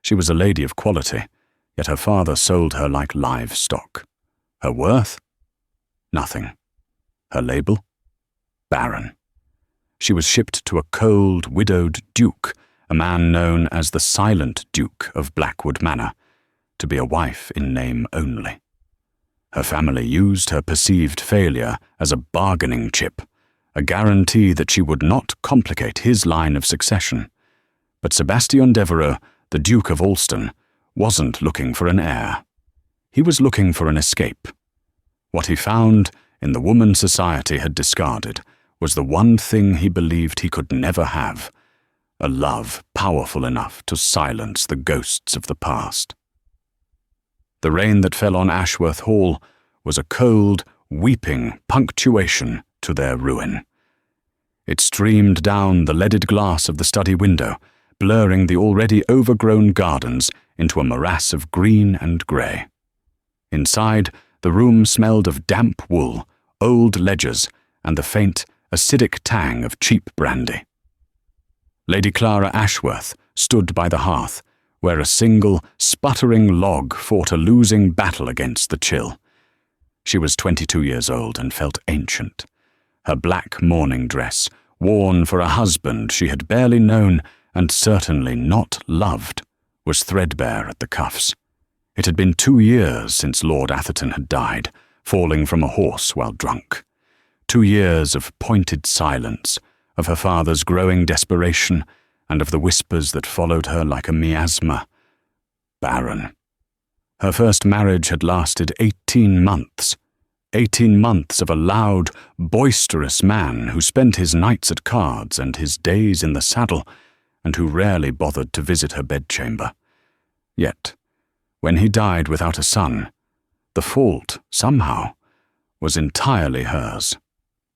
She was a lady of quality, yet her father sold her like livestock. Her worth? Nothing. Her label? Barren. She was shipped to a cold, widowed duke, a man known as the Silent Duke of Blackwood Manor, to be a wife in name only. Her family used her perceived failure as a bargaining chip, a guarantee that she would not complicate his line of succession. But Sebastian Devereux, the Duke of Alston, wasn't looking for an heir. He was looking for an escape. What he found in the woman society had discarded was the one thing he believed he could never have, a love powerful enough to silence the ghosts of the past. The rain that fell on Ashworth Hall was a cold, weeping punctuation to their ruin. It streamed down the leaded glass of the study window, blurring the already overgrown gardens into a morass of green and grey. Inside, the room smelled of damp wool, old ledgers, and the faint, acidic tang of cheap brandy. Lady Clara Ashworth stood by the hearth, where a single, sputtering log fought a losing battle against the chill. She was 22 years old and felt ancient. Her black mourning dress, worn for a husband she had barely known and certainly not loved, was threadbare at the cuffs. It had been 2 years since Lord Atherton had died, falling from a horse while drunk. 2 years of pointed silence, of her father's growing desperation, and of the whispers that followed her like a miasma. Barren. Her first marriage had lasted 18 months. 18 months of a loud, boisterous man who spent his nights at cards and his days in the saddle, and who rarely bothered to visit her bedchamber. Yet, when he died without a son, the fault, somehow, was entirely hers.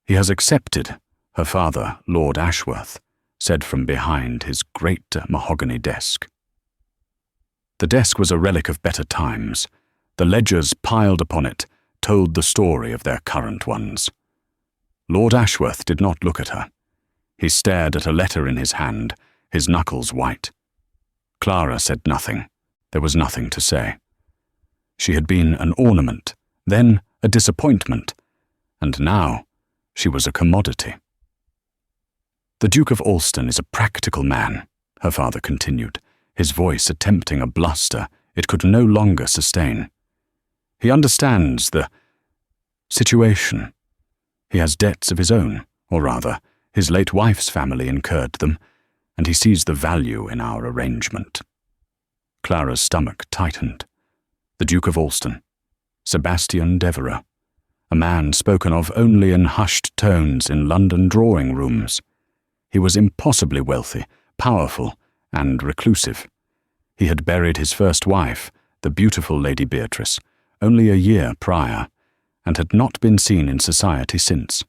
He has accepted, her father, Lord Ashworth, said from behind his great mahogany desk. The desk was a relic of better times. The ledgers piled upon it told the story of their current ones. Lord Ashworth did not look at her. He stared at a letter in his hand, his knuckles white. Clara said nothing. There was nothing to say. She had been an ornament, then a disappointment, and now she was a commodity. The Duke of Alston is a practical man, her father continued, his voice attempting a bluster it could no longer sustain. He understands the situation. He has debts of his own, or rather, his late wife's family incurred them, and he sees the value in our arrangement. Clara's stomach tightened. The Duke of Alston, Sebastian Devereux, a man spoken of only in hushed tones in London drawing rooms. He was impossibly wealthy, powerful, and reclusive. He had buried his first wife, the beautiful Lady Beatrice, only a year prior, and had not been seen in society since.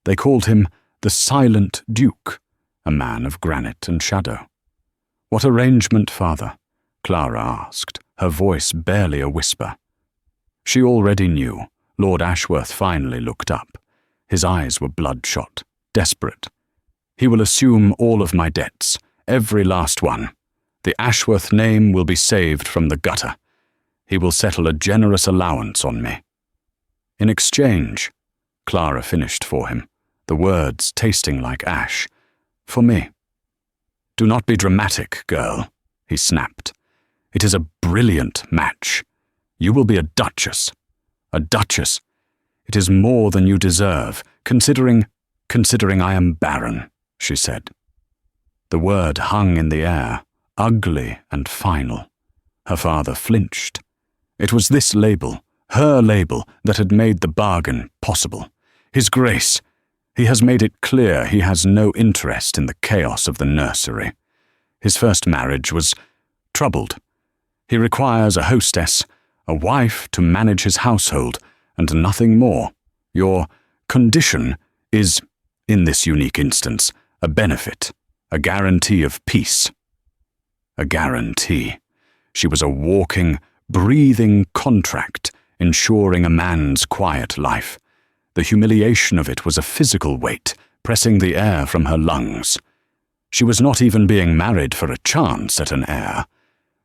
They called him the Silent Duke, a man of granite and shadow. "What arrangement, father?" Clara asked, her voice barely a whisper. She already knew. Lord Ashworth finally looked up. His eyes were bloodshot, desperate. "He will assume all of my debts, every last one. The Ashworth name will be saved from the gutter. He will settle a generous allowance on me." "In exchange," Clara finished for him, the words tasting like ash, "for me." "Do not be dramatic, girl," he snapped. "It is a brilliant match. You will be a duchess. A duchess. It is more than you deserve, considering I am barren," she said. The word hung in the air, ugly and final. Her father flinched. It was this label, her label, that had made the bargain possible. His Grace. He has made it clear he has no interest in the chaos of the nursery. His first marriage was troubled. He requires a hostess, a wife to manage his household, and nothing more. Your condition is, in this unique instance, a benefit, a guarantee of peace. A guarantee. She was a walking, breathing contract, ensuring a man's quiet life. The humiliation of it was a physical weight, pressing the air from her lungs. She was not even being married for a chance at an heir.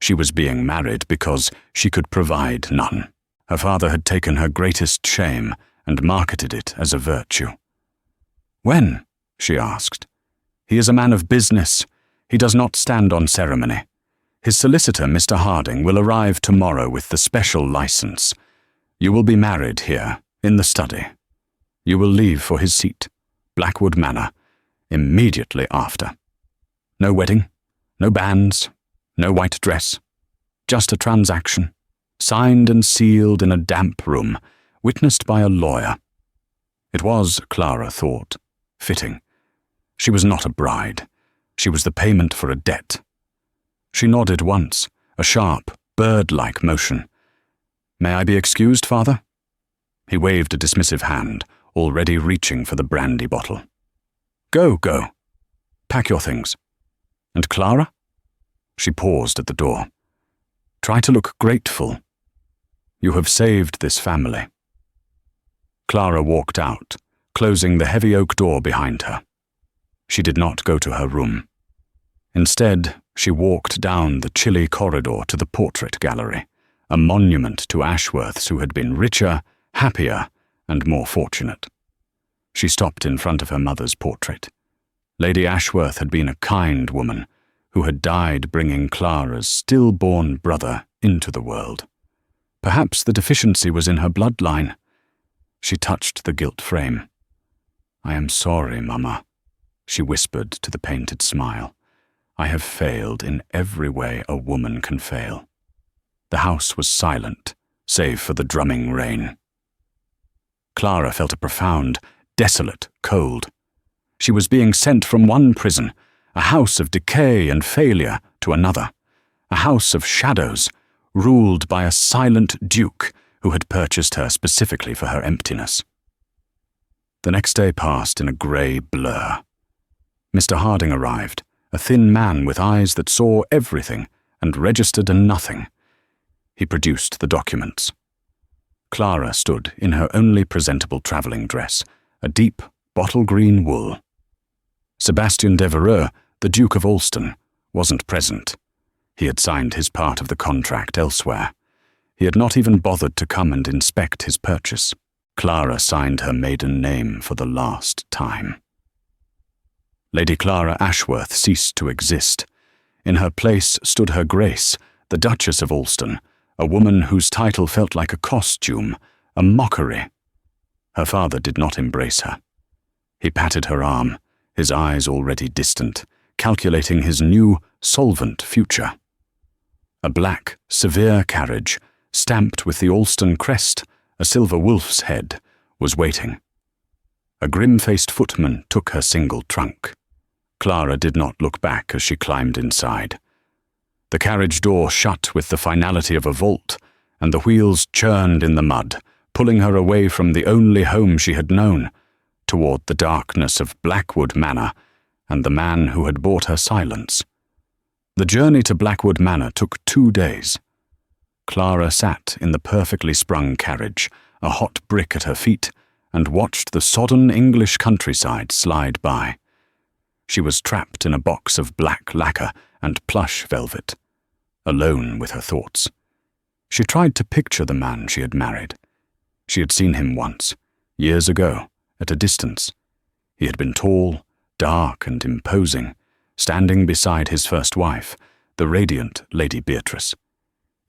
She was being married because she could provide none. Her father had taken her greatest shame and marketed it as a virtue. "When?" she asked. "He is a man of business. He does not stand on ceremony. His solicitor, Mr. Harding, will arrive tomorrow with the special license. You will be married here, in the study. You will leave for his seat, Blackwood Manor, immediately after. No wedding, no banns, no white dress. Just a transaction, signed and sealed in a damp room, witnessed by a lawyer." It was, Clara thought, fitting. She was not a bride. She was the payment for a debt. She nodded once, a sharp, bird-like motion. "May I be excused, Father?" He waved a dismissive hand, already reaching for the brandy bottle. Go. Pack your things. And Clara?" She paused at the door. "Try to look grateful. You have saved this family." Clara walked out, closing the heavy oak door behind her. She did not go to her room. Instead, she walked down the chilly corridor to the portrait gallery, a monument to Ashworths who had been richer, happier, and more fortunate. She stopped in front of her mother's portrait. Lady Ashworth had been a kind woman who had died bringing Clara's stillborn brother into the world. Perhaps the deficiency was in her bloodline. She touched the gilt frame. "I am sorry, Mama," she whispered to the painted smile. "I have failed in every way a woman can fail." The house was silent, save for the drumming rain. Clara felt a profound, desolate cold. She was being sent from one prison, a house of decay and failure, to another, a house of shadows, ruled by a silent duke who had purchased her specifically for her emptiness. The next day passed in a grey blur. Mr. Harding arrived, a thin man with eyes that saw everything and registered a nothing. He produced the documents. Clara stood in her only presentable travelling dress, a deep bottle-green wool. Sebastian Devereux, the Duke of Alston, wasn't present. He had signed his part of the contract elsewhere. He had not even bothered to come and inspect his purchase. Clara signed her maiden name for the last time. Lady Clara Ashworth ceased to exist. In her place stood her Grace, the Duchess of Alston, a woman whose title felt like a costume, a mockery. Her father did not embrace her. He patted her arm, his eyes already distant, calculating his new, solvent future. A black, severe carriage, stamped with the Alston crest, a silver wolf's head, was waiting. A grim-faced footman took her single trunk. Clara did not look back as she climbed inside. The carriage door shut with the finality of a vault, and the wheels churned in the mud, pulling her away from the only home she had known, toward the darkness of Blackwood Manor and the man who had bought her silence. The journey to Blackwood Manor took 2 days. Clara sat in the perfectly sprung carriage, a hot brick at her feet, and watched the sodden English countryside slide by. She was trapped in a box of black lacquer and plush velvet, alone with her thoughts. She tried to picture the man she had married. She had seen him once, years ago, at a distance. He had been tall, dark, and imposing, standing beside his first wife, the radiant Lady Beatrice.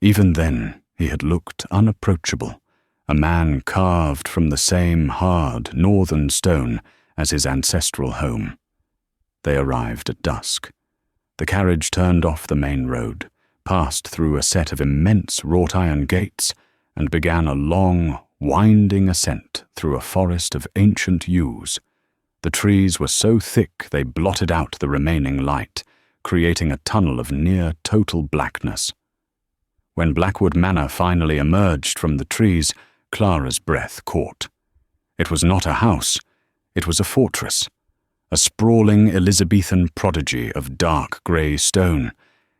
Even then, he had looked unapproachable, a man carved from the same hard northern stone as his ancestral home. They arrived at dusk. The carriage turned off the main road, passed through a set of immense wrought-iron gates, and began a long, winding ascent through a forest of ancient yews. The trees were so thick they blotted out the remaining light, creating a tunnel of near-total blackness. When Blackwood Manor finally emerged from the trees, Clara's breath caught. It was not a house, it was a fortress, a sprawling Elizabethan prodigy of dark grey stone.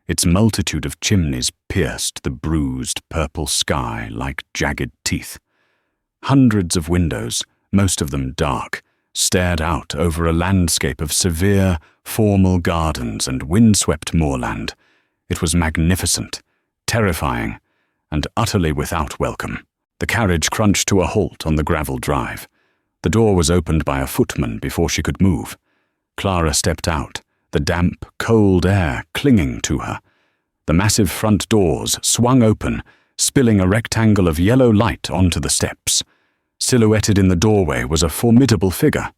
Its multitude of chimneys pierced the bruised purple sky like jagged teeth. Hundreds of windows, most of them dark, stared out over a landscape of severe, formal gardens and windswept moorland. It was magnificent, terrifying, and utterly without welcome. The carriage crunched to a halt on the gravel drive. The door was opened by a footman before she could move. Clara stepped out, the damp, cold air clinging to her. The massive front doors swung open, spilling a rectangle of yellow light onto the steps. Silhouetted in the doorway was a formidable figure.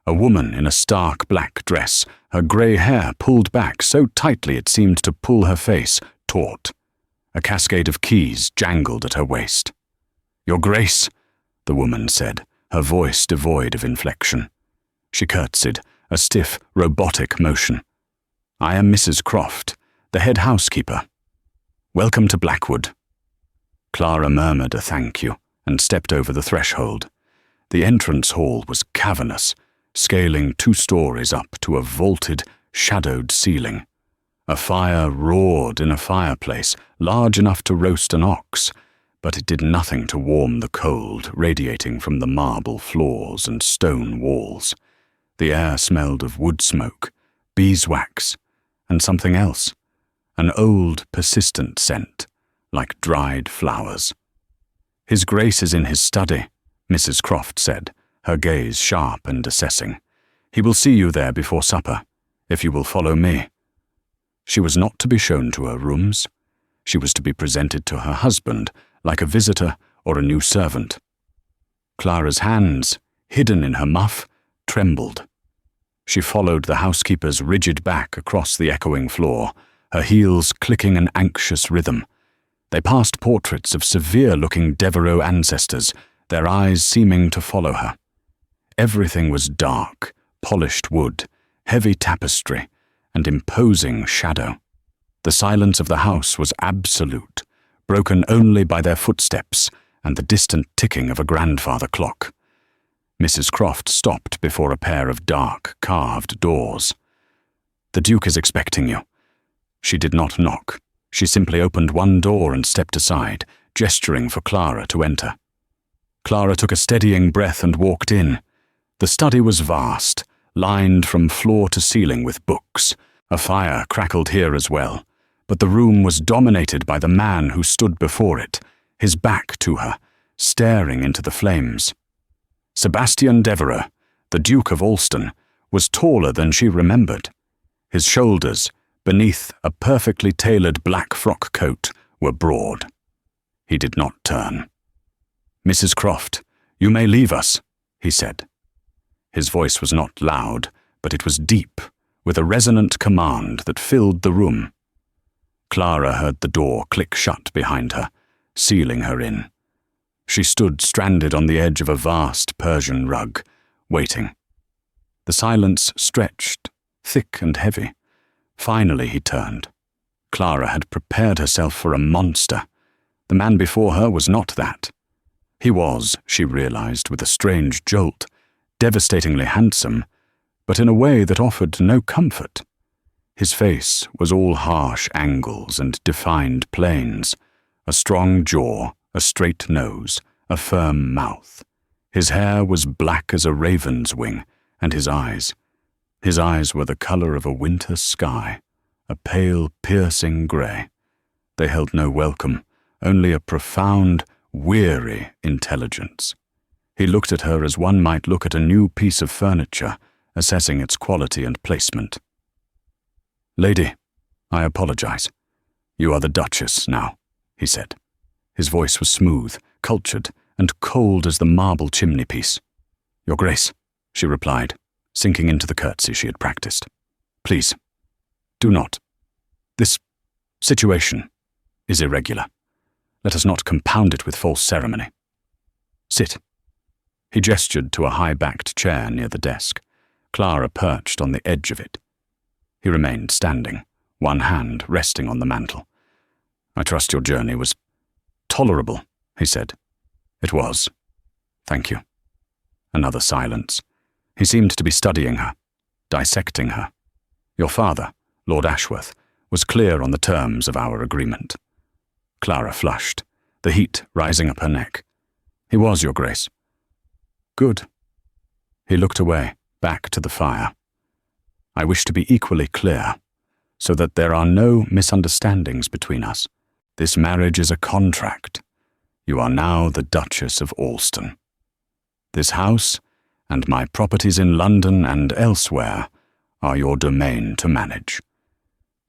A woman in a stark black dress, her grey hair pulled back so tightly it seemed to pull her face taut. A cascade of keys jangled at her waist. "Your Grace," the woman said, her voice devoid of inflection. She curtsied, a stiff, robotic motion. "I am Mrs. Croft, the head housekeeper. Welcome to Blackwood." Clara murmured a thank you and stepped over the threshold. The entrance hall was cavernous, scaling 2 stories up to a vaulted, shadowed ceiling. A fire roared in a fireplace large enough to roast an ox, but it did nothing to warm the cold radiating from the marble floors and stone walls. The air smelled of wood smoke, beeswax, and something else, an old, persistent scent, like dried flowers. "His Grace is in his study," Mrs. Croft said, her gaze sharp and assessing. "He will see you there before supper, if you will follow me." She was not to be shown to her rooms. She was to be presented to her husband, like a visitor or a new servant. Clara's hands, hidden in her muff, trembled. She followed the housekeeper's rigid back across the echoing floor, her heels clicking an anxious rhythm. They passed portraits of severe-looking Devereux ancestors, their eyes seeming to follow her. Everything was dark, polished wood, heavy tapestry, and imposing shadow. The silence of the house was absolute, broken only by their footsteps and the distant ticking of a grandfather clock. Mrs. Croft stopped before a pair of dark, carved doors. "The Duke is expecting you." She did not knock. She simply opened one door and stepped aside, gesturing for Clara to enter. Clara took a steadying breath and walked in. The study was vast, lined from floor to ceiling with books. A fire crackled here as well, but the room was dominated by the man who stood before it, his back to her, staring into the flames. Sebastian Devereux, the Duke of Alston, was taller than she remembered. His shoulders, beneath a perfectly tailored black frock coat, were broad. He did not turn. "Mrs. Croft, you may leave us," he said. His voice was not loud, but it was deep, with a resonant command that filled the room. Clara heard the door click shut behind her, sealing her in. She stood stranded on the edge of a vast Persian rug, waiting. The silence stretched, thick and heavy. Finally he turned. Clara had prepared herself for a monster. The man before her was not that. He was, she realized with a strange jolt, devastatingly handsome, but in a way that offered no comfort. His face was all harsh angles and defined planes, a strong jaw, a straight nose, a firm mouth. His hair was black as a raven's wing, and his eyes were the color of a winter sky, a pale, piercing grey. They held no welcome, only a profound, weary intelligence. He looked at her as one might look at a new piece of furniture, assessing its quality and placement. "Lady, I apologize. You are the Duchess now," he said. His voice was smooth, cultured, and cold as the marble chimney-piece. "Your Grace," she replied, sinking into the curtsy she had practiced. "Please, do not. This situation is irregular. Let us not compound it with false ceremony. Sit." He gestured to a high-backed chair near the desk. Clara perched on the edge of it. He remained standing, one hand resting on the mantel. "I trust your journey was tolerable," he said. "It was. Thank you." Another silence. He seemed to be studying her, dissecting her. "Your father, Lord Ashworth, was clear on the terms of our agreement." Clara flushed, the heat rising up her neck. "He was, Your Grace." "Good." He looked away, back to the fire. "I wish to be equally clear. so that there are no misunderstandings between us. This marriage is a contract. You are now the Duchess of Alston. This house, and my properties in London and elsewhere, are your domain to manage.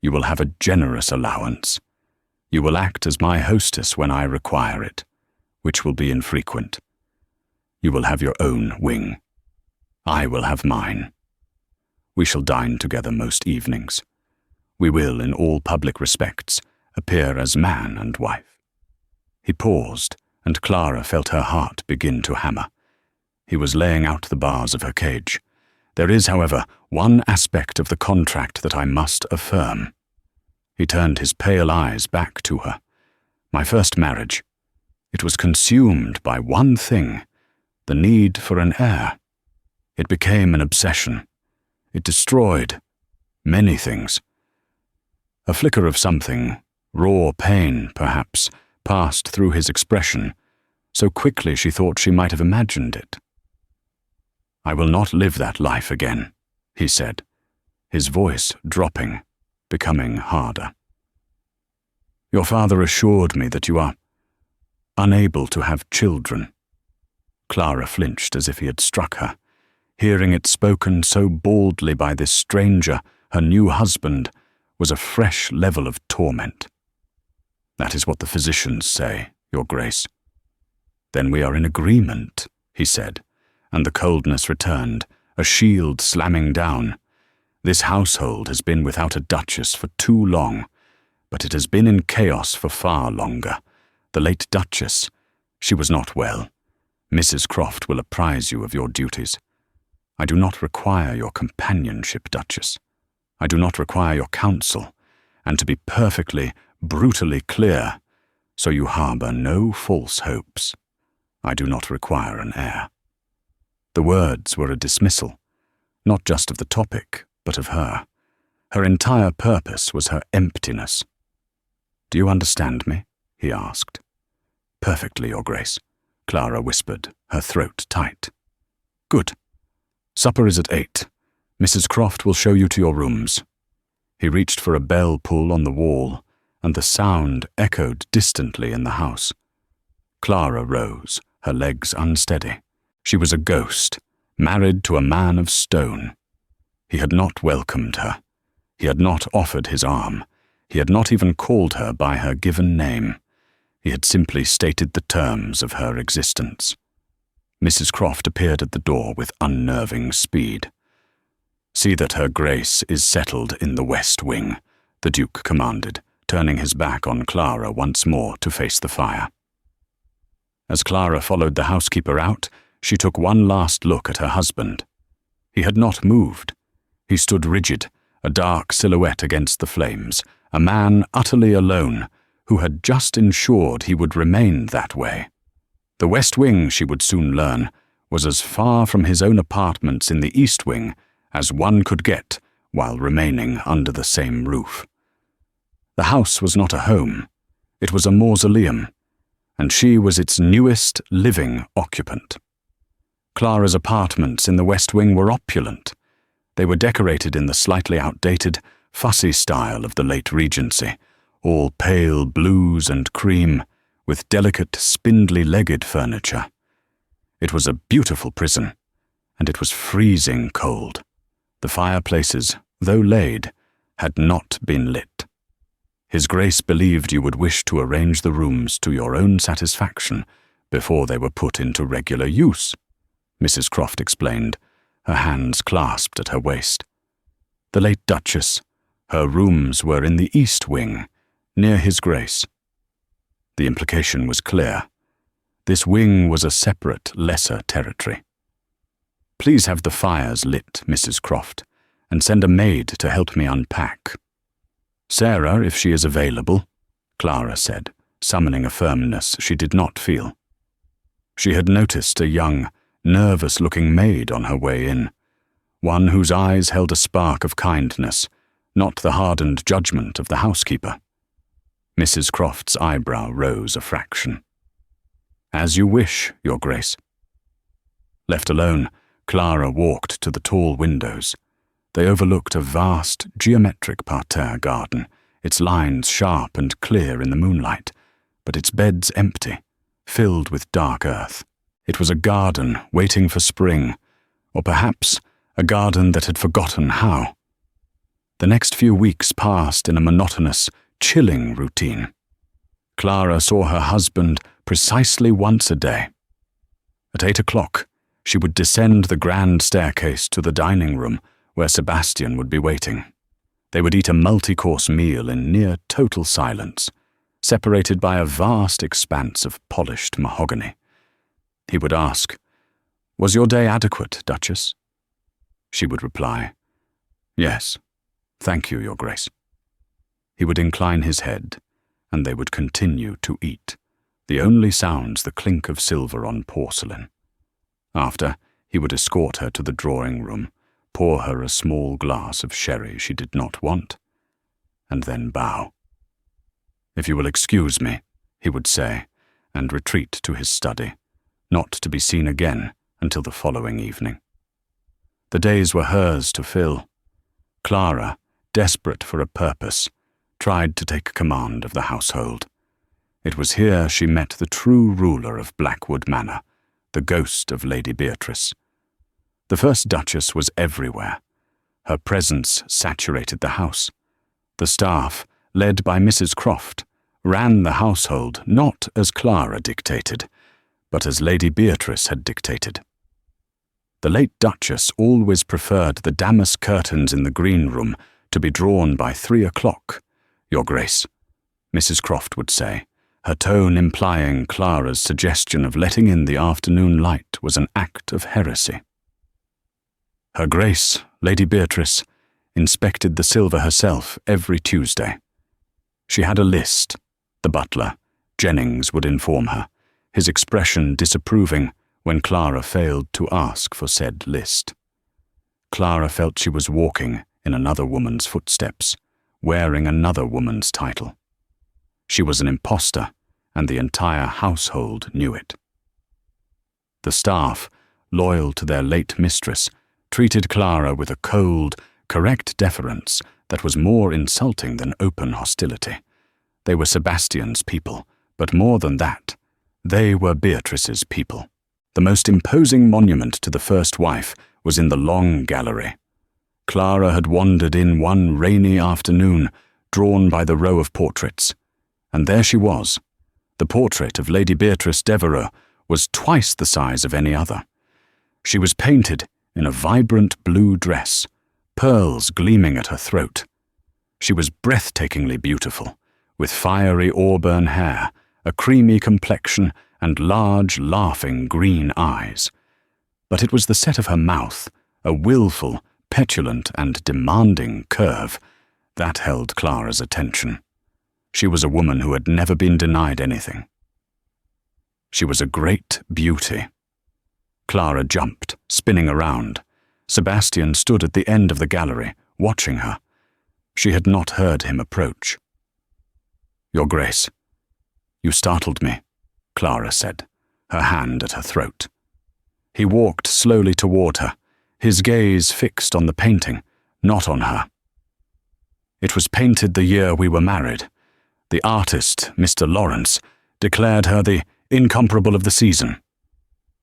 You will have a generous allowance. You will act as my hostess when I require it, which will be infrequent. You will have your own wing. I will have mine. We shall dine together most evenings. We will, in all public respects, appear as man and wife. He paused, and Clara felt her heart begin to hammer. He was laying out the bars of her cage. There is, however, one aspect of the contract that I must affirm. He turned his pale eyes back to her. My first marriage. It was consumed by one thing, the need for an heir. It became an obsession. It destroyed many things. A flicker of something, raw pain, perhaps, passed through his expression, so quickly she thought she might have imagined it. I will not live that life again, he said, his voice dropping, becoming harder. Your father assured me that you are unable to have children. Clara flinched as if he had struck her. Hearing it spoken so baldly by this stranger, her new husband, was a fresh level of torment. That is what the physicians say, Your Grace. Then we are in agreement, he said, and the coldness returned, a shield slamming down. This household has been without a duchess for too long, but it has been in chaos for far longer. The late Duchess, she was not well. Mrs. Croft will apprise you of your duties. I do not require your companionship, Duchess. I do not require your counsel, and to be perfectly, brutally clear, so you harbour no false hopes, I do not require an heir. The words were a dismissal, not just of the topic, but of her. Her entire purpose was her emptiness. Do you understand me? He asked. Perfectly, Your Grace, Clara whispered, her throat tight. Good. Supper is at 8. Mrs. Croft will show you to your rooms. He reached for a bell pull on the wall, and the sound echoed distantly in the house. Clara rose, her legs unsteady. She was a ghost, married to a man of stone. He had not welcomed her. He had not offered his arm. He had not even called her by her given name. He had simply stated the terms of her existence. Mrs. Croft appeared at the door with unnerving speed. See that her Grace is settled in the West Wing, the Duke commanded, turning his back on Clara once more to face the fire. As Clara followed the housekeeper out, she took one last look at her husband. He had not moved. He stood rigid, a dark silhouette against the flames, a man utterly alone, who had just ensured he would remain that way. The West Wing, she would soon learn, was as far from his own apartments in the East Wing as one could get while remaining under the same roof. The house was not a home. It was a mausoleum, and she was its newest living occupant. Clara's apartments in the West Wing were opulent. They were decorated in the slightly outdated, fussy style of the late Regency, all pale blues and cream, with delicate, spindly-legged furniture. It was a beautiful prison, and it was freezing cold. The fireplaces, though laid, had not been lit. His Grace believed you would wish to arrange the rooms to your own satisfaction before they were put into regular use, Mrs. Croft explained, her hands clasped at her waist. The late Duchess, her rooms were in the East Wing, near His Grace. The implication was clear. This wing was a separate, lesser territory. Please have the fires lit, Mrs. Croft, and send a maid to help me unpack. Sarah, if she is available, Clara said, summoning a firmness she did not feel. She had noticed a young, nervous-looking maid on her way in, one whose eyes held a spark of kindness, not the hardened judgment of the housekeeper. Mrs. Croft's eyebrow rose a fraction. As you wish, Your Grace. Left alone, Clara walked to the tall windows. They overlooked a vast, geometric parterre garden, its lines sharp and clear in the moonlight, but its beds empty, filled with dark earth. It was a garden waiting for spring, or perhaps a garden that had forgotten how. The next few weeks passed in a monotonous, chilling routine. Clara saw her husband precisely once a day. At 8 o'clock, she would descend the grand staircase to the dining room where Sebastian would be waiting. They would eat a multi-course meal in near total silence, separated by a vast expanse of polished mahogany. He would ask, "Was your day adequate, Duchess?" She would reply, "Yes, thank you, Your Grace." He would incline his head, and they would continue to eat, the only sounds the clink of silver on porcelain. After, he would escort her to the drawing-room, pour her a small glass of sherry she did not want, and then bow. "If you will excuse me," he would say, and retreat to his study, not to be seen again until the following evening. The days were hers to fill. Clara, desperate for a purpose, tried to take command of the household. It was here she met the true ruler of Blackwood Manor, the ghost of Lady Beatrice. The first Duchess was everywhere. Her presence saturated the house. The staff, led by Mrs. Croft, ran the household not as Clara dictated, but as Lady Beatrice had dictated. The late Duchess always preferred the damask curtains in the green room to be drawn by 3 o'clock, Your Grace, Mrs. Croft would say, her tone implying Clara's suggestion of letting in the afternoon light was an act of heresy. Her Grace, Lady Beatrice, inspected the silver herself every Tuesday. She had a list, the butler, Jennings, would inform her, his expression disapproving when Clara failed to ask for said list. Clara felt she was walking in another woman's footsteps, wearing another woman's title. She was an impostor, and the entire household knew it. The staff, loyal to their late mistress, treated Clara with a cold, correct deference that was more insulting than open hostility. They were Sebastian's people, but more than that, they were Beatrice's people. The most imposing monument to the first wife was in the long gallery. Clara had wandered in one rainy afternoon, drawn by the row of portraits, and there she was. The portrait of Lady Beatrice Devereux was twice the size of any other. She was painted in a vibrant blue dress, pearls gleaming at her throat. She was breathtakingly beautiful, with fiery auburn hair, a creamy complexion, and large, laughing green eyes. But it was the set of her mouth, a willful, petulant, and demanding curve, that held Clara's attention. She was a woman who had never been denied anything. She was a great beauty. Clara jumped, spinning around. Sebastian stood at the end of the gallery, watching her. She had not heard him approach. "Your Grace, you startled me," Clara said, her hand at her throat. He walked slowly toward her, his gaze fixed on the painting, not on her. "It was painted the year we were married. The artist, Mr. Lawrence, declared her the incomparable of the season."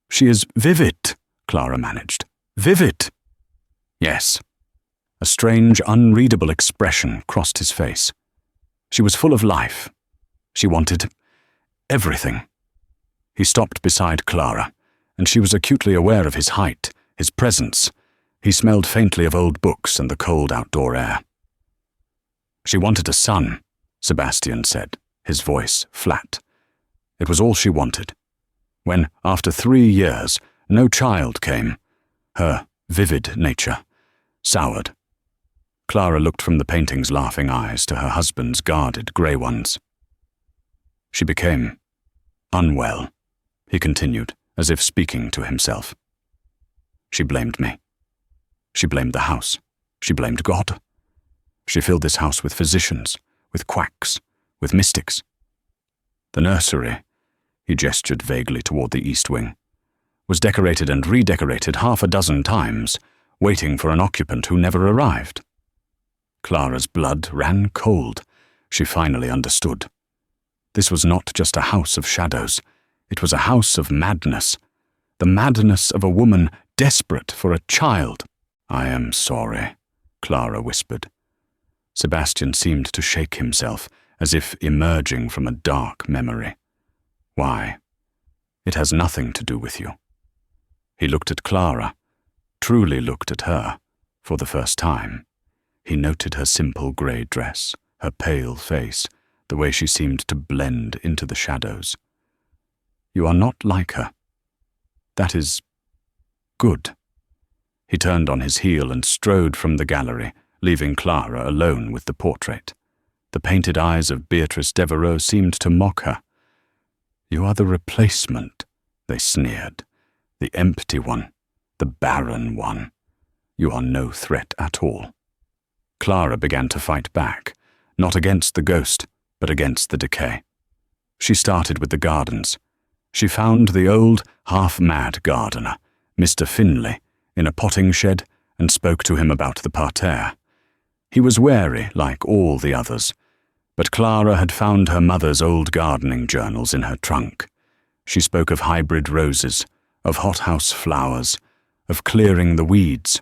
"She is vivid," Clara managed. "Vivid." "Yes." A strange, unreadable expression crossed his face. She was full of life. She wanted everything. He stopped beside Clara, and she was acutely aware of his height, his presence. He smelled faintly of old books and the cold outdoor air. "She wanted a son," Sebastian said, his voice flat. It was all she wanted. When, after 3 years, no child came, her vivid nature soured. Clara looked from the painting's laughing eyes to her husband's guarded grey ones. "She became unwell," he continued, as if speaking to himself. "She blamed me. She blamed the house. She blamed God. She filled this house with physicians, with quacks, with mystics. The nursery," he gestured vaguely toward the east wing, "was decorated and redecorated 6 times, waiting for an occupant who never arrived. Clara's blood ran cold. She finally understood. This was not just a house of shadows. It was a house of madness. The madness of a woman desperate for a child. "I am sorry," Clara whispered. Sebastian seemed to shake himself, as if emerging from a dark memory. "Why? It has nothing to do with you." He looked at Clara, truly looked at her, for the first time. He noted her simple grey dress, her pale face, the way she seemed to blend into the shadows. "You are not like her. That is good." He turned on his heel and strode from the gallery, leaving Clara alone with the portrait. The painted eyes of Beatrice Devereux seemed to mock her. "You are the replacement," they sneered. "The empty one, the barren one. You are no threat at all." Clara began to fight back, not against the ghost, but against the decay. She started with the gardens. She found the old, half-mad gardener, Mr. Finlay, in a potting shed and spoke to him about the parterre. He was wary, like all the others, but Clara had found her mother's old gardening journals in her trunk. She spoke of hybrid roses, of hothouse flowers, of clearing the weeds.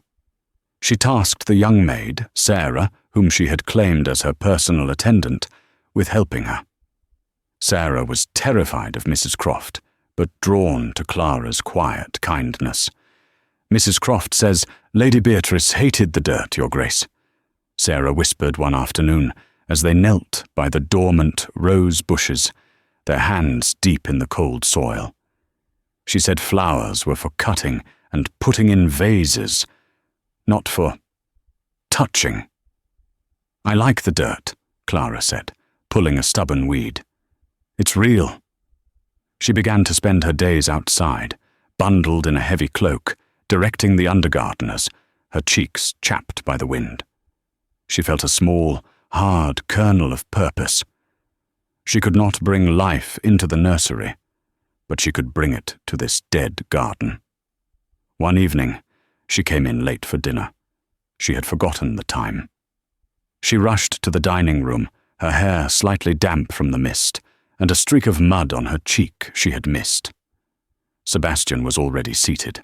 She tasked the young maid, Sarah, whom she had claimed as her personal attendant, with helping her. Sarah was terrified of Mrs. Croft, but drawn to Clara's quiet kindness. "Mrs. Croft says Lady Beatrice hated the dirt, Your Grace," Sarah whispered one afternoon as they knelt by the dormant rose bushes, their hands deep in the cold soil. She said flowers were for cutting and putting in vases, not for touching. "I like the dirt," Clara said, pulling a stubborn weed. "It's real." She began to spend her days outside, bundled in a heavy cloak, directing the undergardeners, her cheeks chapped by the wind. She felt a small, hard kernel of purpose. She could not bring life into the nursery, but she could bring it to this dead garden. One evening, she came in late for dinner. She had forgotten the time. She rushed to the dining room, her hair slightly damp from the mist, and a streak of mud on her cheek she had missed. Sebastian was already seated.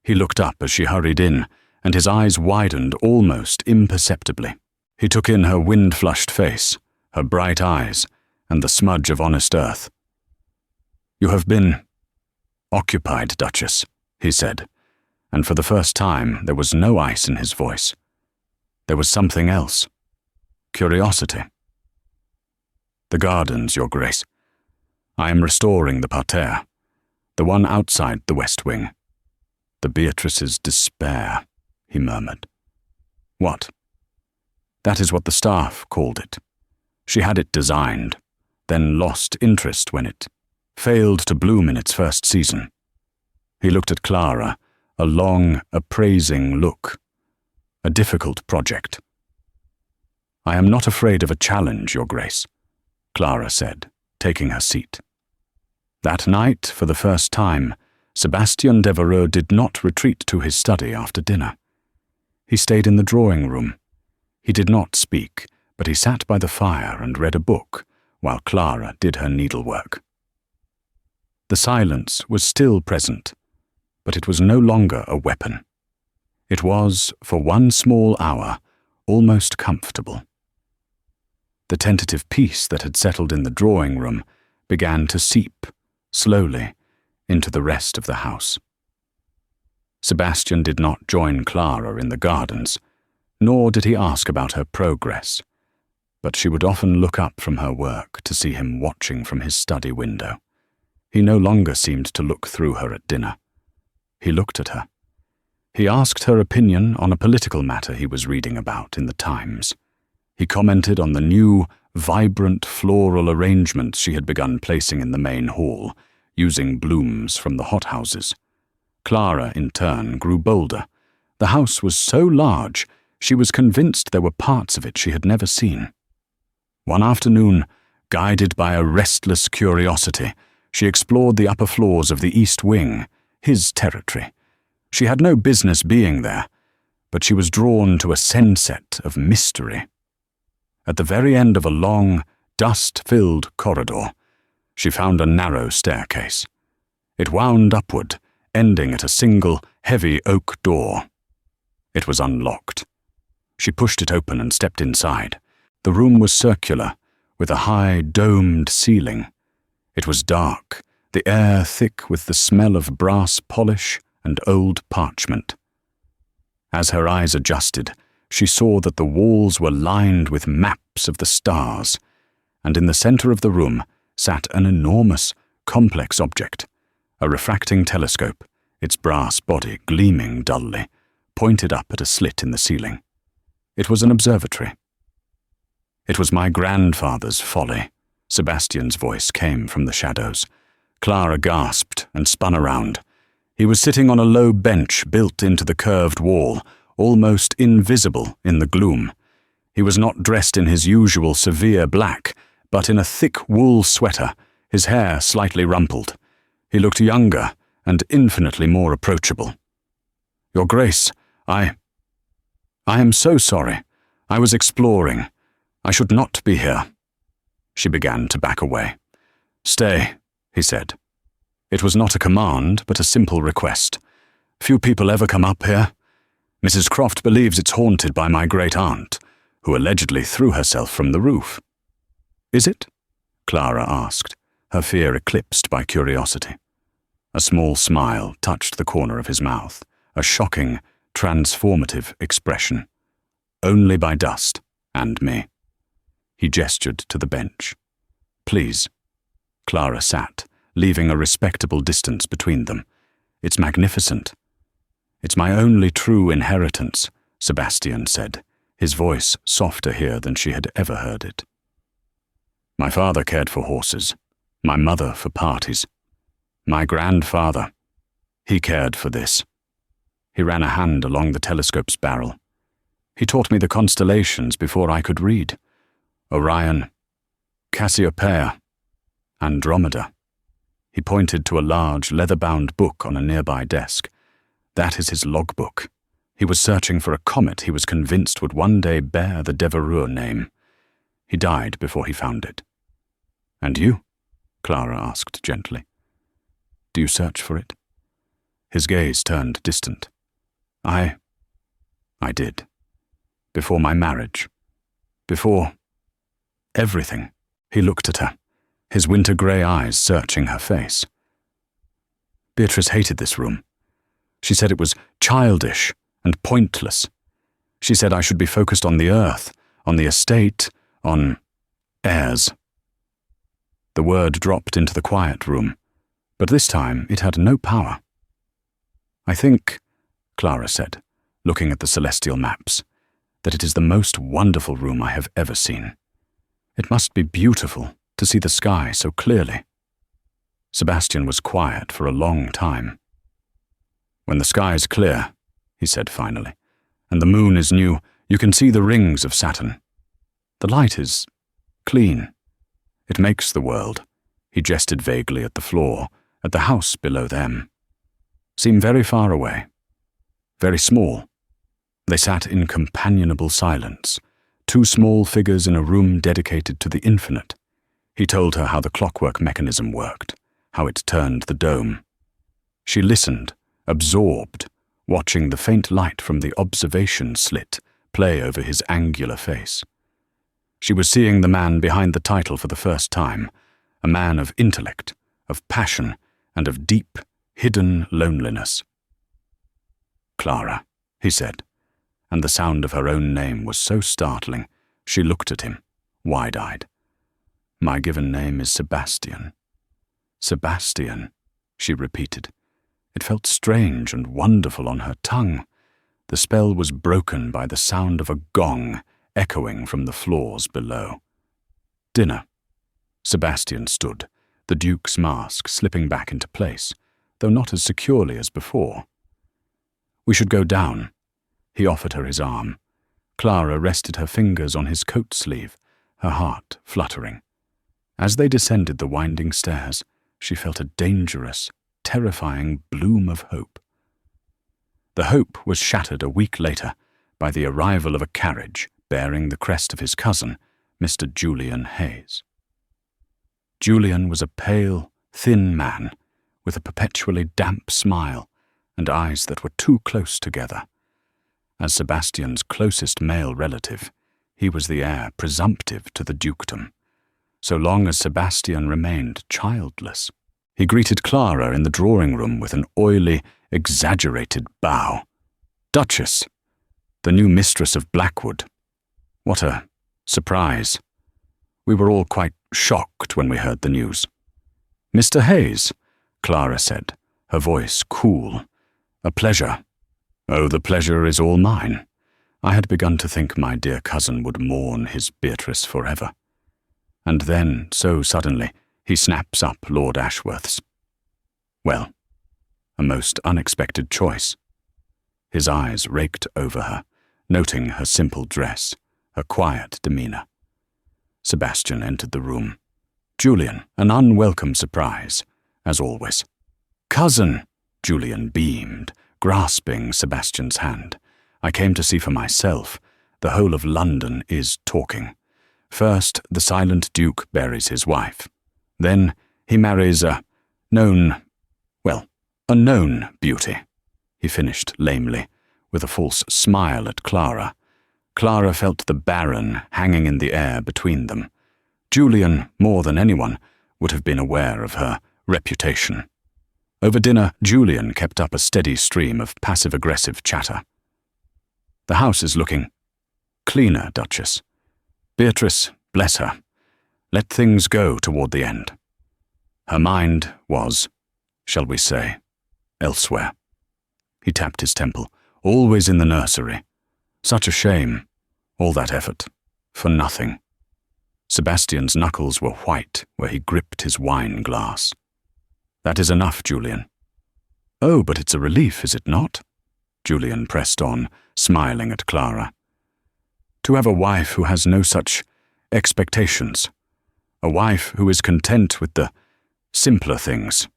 He looked up as she hurried in, and his eyes widened almost imperceptibly. He took in her wind-flushed face, her bright eyes, and the smudge of honest earth. "You have been occupied, Duchess," he said, and for the first time there was no ice in his voice. There was something else. Curiosity. "The gardens, Your Grace. I am restoring the parterre, the one outside the west wing." "The Beatrice's despair," he murmured. "What?" "That is what the staff called it. She had it designed, then lost interest when it failed to bloom in its first season." He looked at Clara, a long, appraising look. "A difficult project." "I am not afraid of a challenge, Your Grace," Clara said, taking her seat. That night, for the first time, Sebastian Devereux did not retreat to his study after dinner. He stayed in the drawing room. He did not speak, but he sat by the fire and read a book, while Clara did her needlework. The silence was still present, but it was no longer a weapon. It was, for one small hour, almost comfortable. The tentative peace that had settled in the drawing room began to seep, slowly, into the rest of the house. Sebastian did not join Clara in the gardens, nor did he ask about her progress, but she would often look up from her work to see him watching from his study window. He no longer seemed to look through her at dinner. He looked at her. He asked her opinion on a political matter he was reading about in the Times. He commented on the new, vibrant floral arrangements she had begun placing in the main hall, using blooms from the hothouses. Clara, in turn, grew bolder. The house was so large, she was convinced there were parts of it she had never seen. One afternoon, guided by a restless curiosity, she explored the upper floors of the East Wing, his territory. She had no business being there, but she was drawn to a sunset of mystery. At the very end of a long, dust-filled corridor, she found a narrow staircase. It wound upward, ending at a single, heavy oak door. It was unlocked. She pushed it open and stepped inside. The room was circular, with a high, domed ceiling. It was dark, the air thick with the smell of brass polish and old parchment. As her eyes adjusted, she saw that the walls were lined with maps of the stars, and in the center of the room sat an enormous, complex object, a refracting telescope, its brass body gleaming dully, pointed up at a slit in the ceiling. It was an observatory. It was my grandfather's folly. Sebastian's voice came from the shadows. Clara gasped and spun around. He was sitting on a low bench built into the curved wall, almost invisible in the gloom. He was not dressed in his usual severe black, but in a thick wool sweater, his hair slightly rumpled. He looked younger and infinitely more approachable. "Your Grace, I am so sorry. I was exploring. I should not be here." She began to back away. "Stay," he said. It was not a command, but a simple request. "Few people ever come up here. Mrs. Croft believes it's haunted by my great-aunt, who allegedly threw herself from the roof." "Is it?" Clara asked, her fear eclipsed by curiosity. A small smile touched the corner of his mouth, a shocking, transformative expression. "Only by dust and me." He gestured to the bench. "Please." Clara sat, leaving a respectable distance between them. "It's magnificent." "It's my only true inheritance," Sebastian said, his voice softer here than she had ever heard it. "My father cared for horses, my mother for parties. My grandfather, he cared for this." He ran a hand along the telescope's barrel. "He taught me the constellations before I could read. Orion, Cassiopeia, Andromeda." He pointed to a large, leather-bound book on a nearby desk. "That is his logbook. He was searching for a comet he was convinced would one day bear the Devereux name. He died before he found it." "And you?" Clara asked gently. "Do you search for it?" His gaze turned distant. I did. Before my marriage. Before everything." He looked at her, his winter-grey eyes searching her face. "Beatrice hated this room. She said it was childish and pointless. She said I should be focused on the earth, on the estate, on heirs." The word dropped into the quiet room, but this time it had no power. "I think," Clara said, looking at the celestial maps, "that it is the most wonderful room I have ever seen. It must be beautiful to see the sky so clearly." Sebastian was quiet for a long time. "When the sky is clear," he said finally, "and the moon is new, you can see the rings of Saturn. The light is clean. It makes the world," he gestured vaguely at the floor, at the house below them, "seem very far away, very small." They sat in companionable silence, two small figures in a room dedicated to the infinite. He told her how the clockwork mechanism worked, how it turned the dome. She listened, absorbed, watching the faint light from the observation slit play over his angular face. She was seeing the man behind the title for the first time, a man of intellect, of passion, and of deep, hidden loneliness. "Clara," he said, and the sound of her own name was so startling, she looked at him, wide-eyed. "My given name is Sebastian." "Sebastian," she repeated. It felt strange and wonderful on her tongue. The spell was broken by the sound of a gong echoing from the floors below. "Dinner." Sebastian stood, the Duke's mask slipping back into place, though not as securely as before. "We should go down." He offered her his arm. Clara rested her fingers on his coat sleeve, her heart fluttering. As they descended the winding stairs, she felt a dangerous, terrifying bloom of hope. The hope was shattered a week later by the arrival of a carriage bearing the crest of his cousin, Mr. Julian Hayes. Julian was a pale, thin man with a perpetually damp smile and eyes that were too close together. As Sebastian's closest male relative, he was the heir presumptive to the dukedom, so long as Sebastian remained childless. He greeted Clara in the drawing-room with an oily, exaggerated bow. "Duchess, the new mistress of Blackwood." What a surprise. We were all quite shocked when we heard the news. "Mr. Hayes," Clara said, her voice cool. "A pleasure." "Oh, the pleasure is all mine. I had begun to think my dear cousin would mourn his Beatrice forever." And then, so suddenly, he snaps up Lord Ashworth's. Well, a most unexpected choice. His eyes raked over her, noting her simple dress, her quiet demeanour. Sebastian entered the room. Julian, an unwelcome surprise, as always. "Cousin," Julian beamed, grasping Sebastian's hand. "I came to see for myself. The whole of London is talking. First, the silent Duke buries his wife. Then he marries a known beauty," he finished lamely, with a false smile at Clara. Clara felt the Barren hanging in the air between them. Julian, more than anyone, would have been aware of her reputation. Over dinner, Julian kept up a steady stream of passive-aggressive chatter. "The house is looking cleaner, Duchess. Beatrice, bless her, let things go toward the end. Her mind was, shall we say, elsewhere." He tapped his temple. "Always in the nursery. Such a shame. All that effort. For nothing." Sebastian's knuckles were white where he gripped his wine glass. "That is enough, Julian." "Oh, but it's a relief, is it not?" Julian pressed on, smiling at Clara. "To have a wife who has no such expectations. A wife who is content with the simpler things.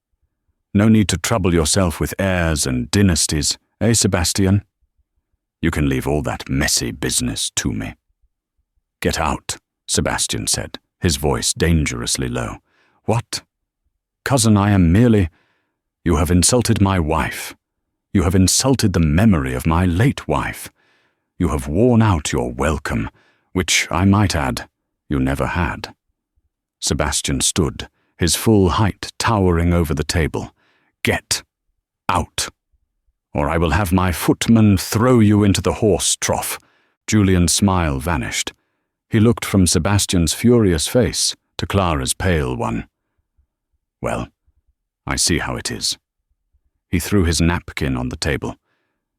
No need to trouble yourself with heirs and dynasties, eh, Sebastian? You can leave all that messy business to me." "Get out," Sebastian said, his voice dangerously low. "What? Cousin, I am merely—" "You have insulted my wife. You have insulted the memory of my late wife. You have worn out your welcome, which, I might add, you never had." Sebastian stood, his full height towering over the table. "Get out, or I will have my footman throw you into the horse trough." Julian's smile vanished. He looked from Sebastian's furious face to Clara's pale one. "Well, I see how it is." He threw his napkin on the table.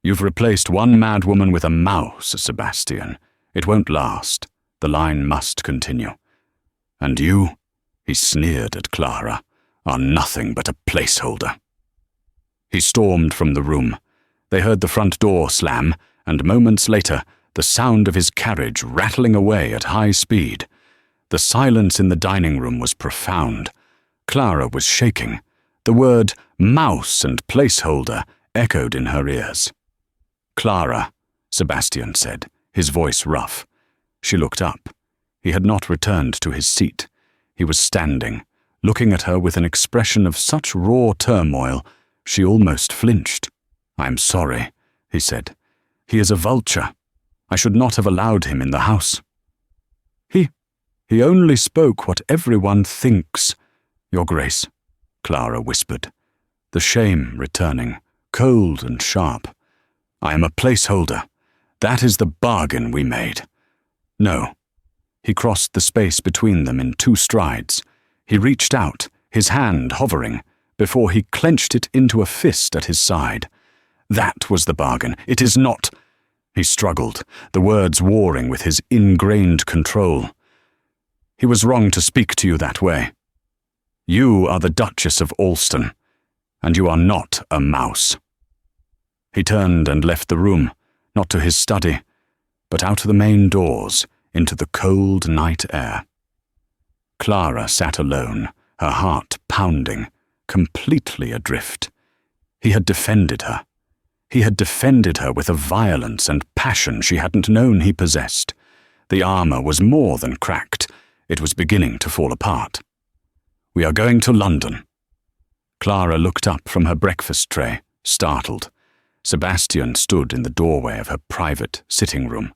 "You've replaced one mad woman with a mouse, Sebastian. It won't last. The line must continue. And you," he sneered at Clara, "are nothing but a placeholder." He stormed from the room. They heard the front door slam, and moments later, the sound of his carriage rattling away at high speed. The silence in the dining room was profound. Clara was shaking. The word mouse and placeholder echoed in her ears. "Clara," Sebastian said, his voice rough. She looked up. He had not returned to his seat. He was standing, looking at her with an expression of such raw turmoil, she almost flinched. "I am sorry," he said. "He is a vulture. I should not have allowed him in the house." He only spoke what everyone thinks, Your Grace," Clara whispered, the shame returning, cold and sharp. "I am a placeholder. That is the bargain we made." "No." He crossed the space between them in 2 strides. He reached out, his hand hovering, before he clenched it into a fist at his side. "That was the bargain. It is not—" He struggled, the words warring with his ingrained control. "He was wrong to speak to you that way. You are the Duchess of Alston, and you are not a mouse." He turned and left the room, not to his study, but out the main doors into the cold night air. Clara sat alone, her heart pounding, completely adrift. He had defended her. He had defended her with a violence and passion she hadn't known he possessed. The armor was more than cracked. It was beginning to fall apart. "We are going to London." Clara looked up from her breakfast tray, startled. Sebastian stood in the doorway of her private sitting room,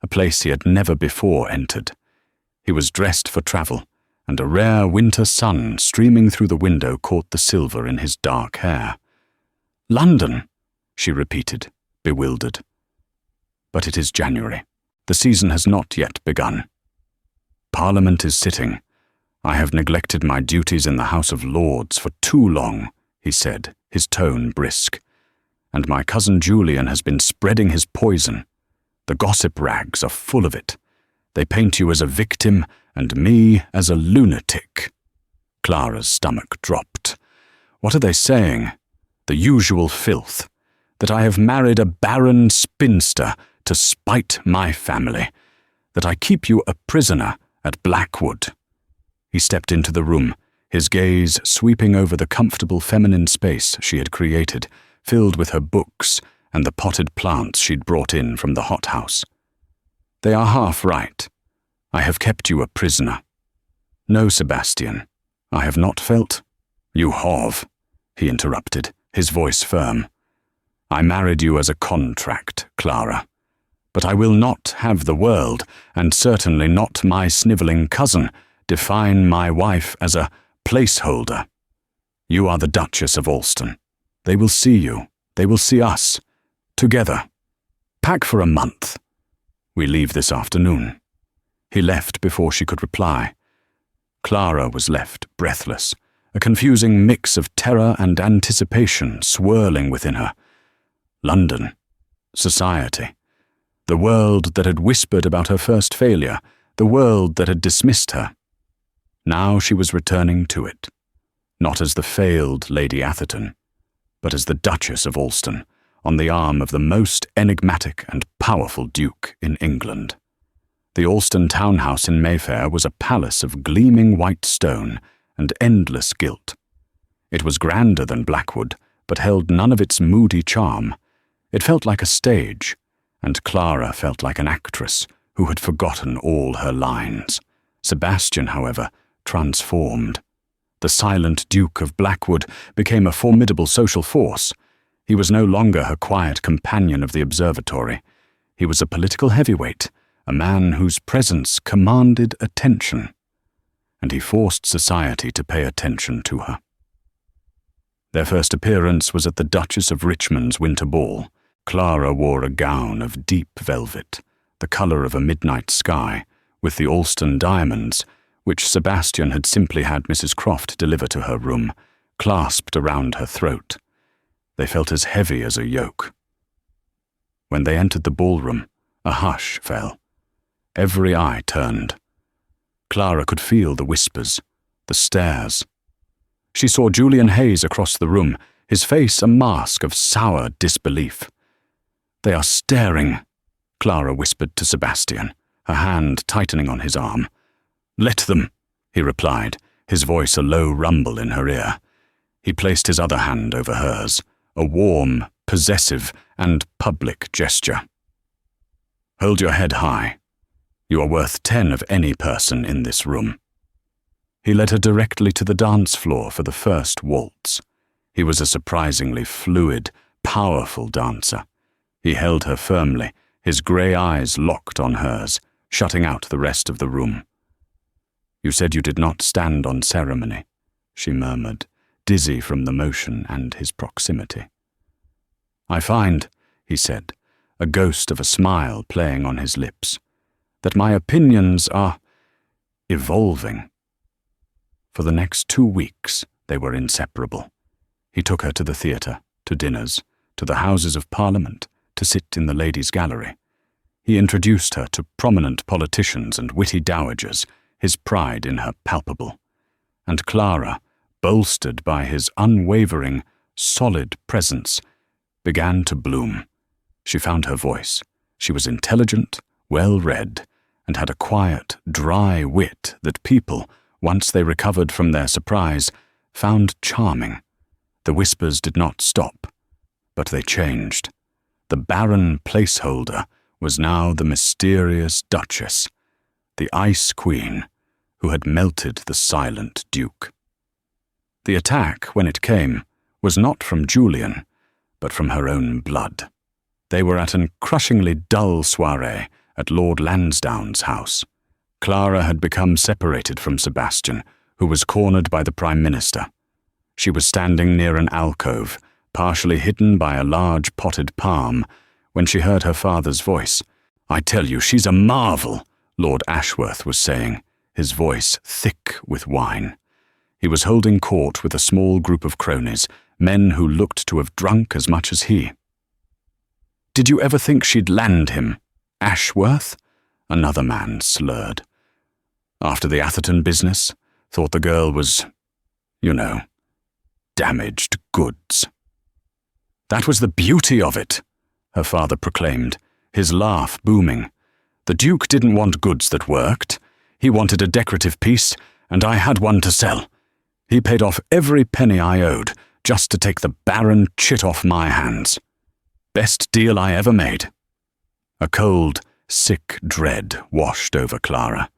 a place he had never before entered. He was dressed for travel, and a rare winter sun streaming through the window caught the silver in his dark hair. "London," she repeated, bewildered. "But it is January. The season has not yet begun. Parliament is sitting. I have neglected my duties in the House of Lords for too long," he said, his tone brisk. "And my cousin Julian has been spreading his poison. The gossip rags are full of it. They paint you as a victim and me as a lunatic." Clara's stomach dropped. "What are they saying? The usual filth. That I have married a barren spinster to spite my family. That I keep you a prisoner at Blackwood." He stepped into the room, his gaze sweeping over the comfortable feminine space she had created, filled with her books and the potted plants she'd brought in from the hothouse. "They are half right. I have kept you a prisoner." "No, Sebastian, I have not felt—" "You have," he interrupted, his voice firm. "I married you as a contract, Clara. But I will not have the world, and certainly not my snivelling cousin, define my wife as a placeholder. You are the Duchess of Alston. They will see you. They will see us. Together. Pack for a month. We leave this afternoon." He left before she could reply. Clara was left breathless, a confusing mix of terror and anticipation swirling within her. London. Society. The world that had whispered about her first failure, the world that had dismissed her. Now she was returning to it, not as the failed Lady Atherton, but as the Duchess of Alston, on the arm of the most enigmatic and powerful Duke in England. The Alston townhouse in Mayfair was a palace of gleaming white stone and endless gilt. It was grander than Blackwood, but held none of its moody charm. It felt like a stage, and Clara felt like an actress who had forgotten all her lines. Sebastian, however, transformed. The silent Duke of Blackwood became a formidable social force. He was no longer her quiet companion of the observatory. He was a political heavyweight, a man whose presence commanded attention. And he forced society to pay attention to her. Their first appearance was at the Duchess of Richmond's winter ball. Clara wore a gown of deep velvet, the colour of a midnight sky, with the Alston diamonds, which Sebastian had simply had Mrs. Croft deliver to her room, clasped around her throat. They felt as heavy as a yoke. When they entered the ballroom, a hush fell. Every eye turned. Clara could feel the whispers, the stares. She saw Julian Hayes across the room, his face a mask of sour disbelief. "They are staring," Clara whispered to Sebastian, her hand tightening on his arm. "Let them," he replied, his voice a low rumble in her ear. He placed his other hand over hers, a warm, possessive, and public gesture. "Hold your head high. You are worth 10 of any person in this room." He led her directly to the dance floor for the first waltz. He was a surprisingly fluid, powerful dancer. He held her firmly, his grey eyes locked on hers, shutting out the rest of the room. "You said you did not stand on ceremony," she murmured, dizzy from the motion and his proximity. "I find," he said, a ghost of a smile playing on his lips, "that my opinions are evolving." For the next 2 weeks, they were inseparable. He took her to the theatre, to dinners, to the Houses of Parliament, to sit in the ladies' gallery. He introduced her to prominent politicians and witty dowagers, his pride in her palpable. And Clara, bolstered by his unwavering, solid presence, began to bloom. She found her voice. She was intelligent, well-read, and had a quiet, dry wit that people, once they recovered from their surprise, found charming. The whispers did not stop, but they changed. The barren placeholder was now the mysterious Duchess, the Ice Queen, who had melted the silent Duke. The attack, when it came, was not from Julian, but from her own blood. They were at an crushingly dull soirée at Lord Lansdowne's house. Clara had become separated from Sebastian, who was cornered by the Prime Minister. She was standing near an alcove, partially hidden by a large potted palm, when she heard her father's voice. "I tell you, she's a marvel," Lord Ashworth was saying, his voice thick with wine. He was holding court with a small group of cronies, men who looked to have drunk as much as he. "Did you ever think she'd land him? Ashworth?" Another man slurred. "After the Atherton business, thought the girl was, damaged goods." "That was the beauty of it," her father proclaimed, his laugh booming. "The Duke didn't want goods that worked. He wanted a decorative piece, and I had one to sell. He paid off every penny I owed just to take the barren chit off my hands. Best deal I ever made." A cold, sick dread washed over Clara.